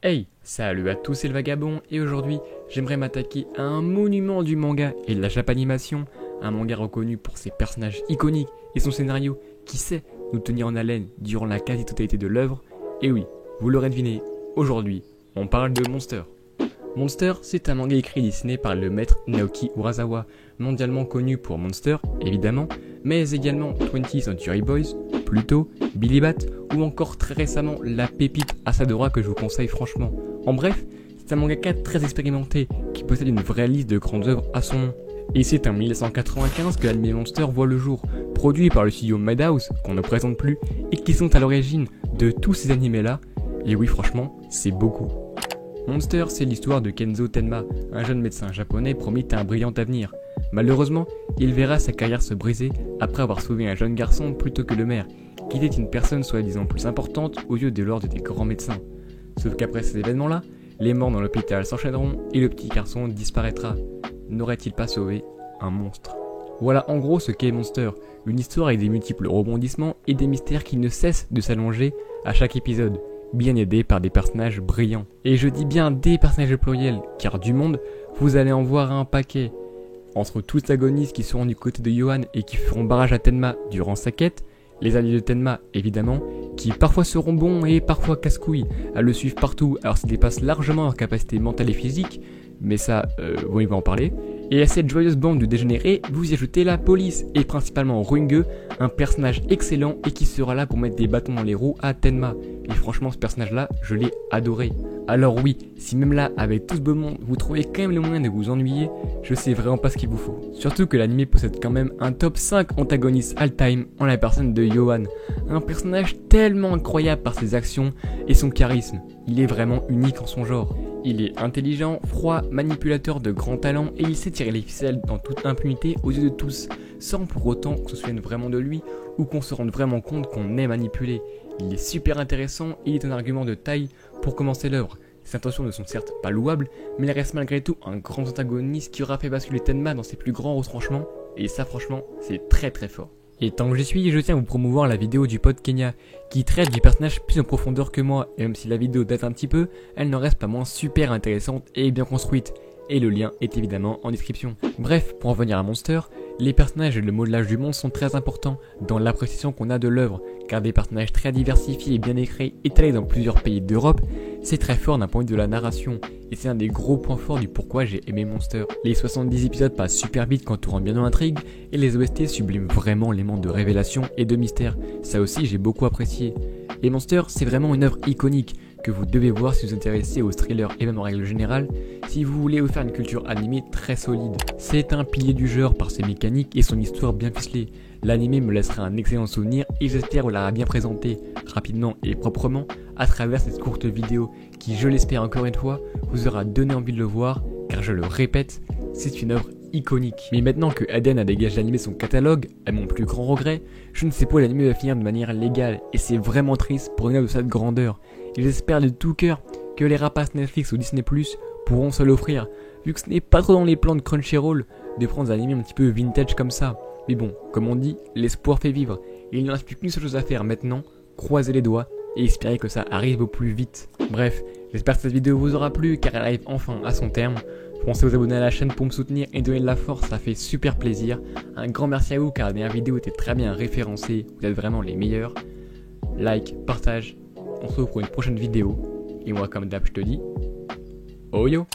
Hey, salut à tous, c'est le Vagabond, et aujourd'hui, j'aimerais m'attaquer à un monument du manga et de la japanimation, un manga reconnu pour ses personnages iconiques et son scénario qui sait nous tenir en haleine durant la quasi-totalité de l'œuvre. Et oui, vous l'aurez deviné, aujourd'hui, on parle de Monster. Monster, c'est un manga écrit et dessiné par le maître Naoki Urasawa, mondialement connu pour Monster, évidemment, mais également 20th Century Boys, Pluto, Billy Bat, ou encore très récemment la pépite Asadora que je vous conseille franchement. En bref, c'est un mangaka très expérimenté qui possède une vraie liste de grandes œuvres à son nom. Et c'est en 1995 que l'anime Monster voit le jour, produit par le studio Madhouse, qu'on ne présente plus, et qui sont à l'origine de tous ces animés-là. Et oui, franchement, c'est beaucoup. Monster, c'est l'histoire de Kenzo Tenma, un jeune médecin japonais promis à un brillant avenir. Malheureusement, il verra sa carrière se briser après avoir sauvé un jeune garçon plutôt que le maire, qui était une personne soi-disant plus importante aux yeux de l'ordre des grands médecins. Sauf qu'après ces événements-là, les morts dans l'hôpital s'enchaîneront et le petit garçon disparaîtra. N'aurait-il pas sauvé un monstre? Voilà en gros ce qu'est Monster, une histoire avec des multiples rebondissements et des mystères qui ne cessent de s'allonger à chaque épisode, bien aidés par des personnages brillants. Et je dis bien des personnages pluriels, car du monde, vous allez en voir un paquet. Entre tous les agonistes qui seront du côté de Yohan et qui feront barrage à Tenma durant sa quête, les alliés de Tenma évidemment, qui parfois seront bons et parfois casse-couilles à le suivre partout alors qu'ils dépassent largement leur capacité mentale et physique, mais ça, on y va en parler. Et à cette joyeuse bande de dégénérés, vous y ajoutez la police, et principalement Runge, un personnage excellent et qui sera là pour mettre des bâtons dans les roues à Tenma. Et franchement, ce personnage-là, je l'ai adoré. Alors oui, si même là, avec tout ce beau monde, vous trouvez quand même le moyen de vous ennuyer, je sais vraiment pas ce qu'il vous faut. Surtout que l'anime possède quand même un top 5 antagoniste all-time en la personne de Yohan. Un personnage tellement incroyable par ses actions et son charisme. Il est vraiment unique en son genre. Il est intelligent, froid, manipulateur de grands talents et il sait tirer les ficelles dans toute impunité aux yeux de tous, sans pour autant qu'on se souvienne vraiment de lui ou qu'on se rende vraiment compte qu'on est manipulé. Il est super intéressant et il est un argument de taille pour commencer l'œuvre. Ses intentions ne sont certes pas louables, mais il reste malgré tout un grand antagoniste qui aura fait basculer Tenma dans ses plus grands retranchements, et ça franchement, c'est très très fort. Et tant que j'y suis, je tiens à vous promouvoir la vidéo du pote Kenya, qui traite du personnage plus en profondeur que moi, et même si la vidéo date un petit peu, elle n'en reste pas moins super intéressante et bien construite, et le lien est évidemment en description. Bref, pour en venir à Monster, les personnages et le modelage du monde sont très importants dans l'appréciation qu'on a de l'œuvre, car des personnages très diversifiés et bien écrits, étalés dans plusieurs pays d'Europe, c'est très fort d'un point de vue de la narration, et c'est un des gros points forts du pourquoi j'ai aimé Monster. Les 70 épisodes passent super vite quand on rentre bien dans l'intrigue, et les OST subliment vraiment l'élément de révélation et de mystère, ça aussi j'ai beaucoup apprécié. Et Monster, c'est vraiment une œuvre iconique, que vous devez voir si vous vous intéressez aux thrillers et même en règle générale, si vous voulez vous faire une culture animée très solide. C'est un pilier du genre par ses mécaniques et son histoire bien ficelée. L'anime me laissera un excellent souvenir et j'espère vous l'aura bien présenté, rapidement et proprement, à travers cette courte vidéo qui, je l'espère encore une fois, vous aura donné envie de le voir, car je le répète, c'est une œuvre iconique. Mais maintenant que Aden a dégagé l'anime de son catalogue, à mon plus grand regret, je ne sais pas où l'anime va finir de manière légale, et c'est vraiment triste pour une œuvre de cette grandeur. Et j'espère de tout cœur que les rapaces Netflix ou Disney Plus pourront se l'offrir, vu que ce n'est pas trop dans les plans de Crunchyroll de prendre un anime un petit peu vintage comme ça. Mais bon, comme on dit, l'espoir fait vivre, et il ne reste plus qu'une seule chose à faire maintenant, croiser les doigts et espérer que ça arrive au plus vite. Bref, j'espère que cette vidéo vous aura plu car elle arrive enfin à son terme. Pensez à vous abonner à la chaîne pour me soutenir et donner de la force, ça fait super plaisir. Un grand merci à vous car la dernière vidéo était très bien référencée, vous êtes vraiment les meilleurs. Like, partage, on se retrouve pour une prochaine vidéo. Et moi comme d'hab je te dis, oh yo.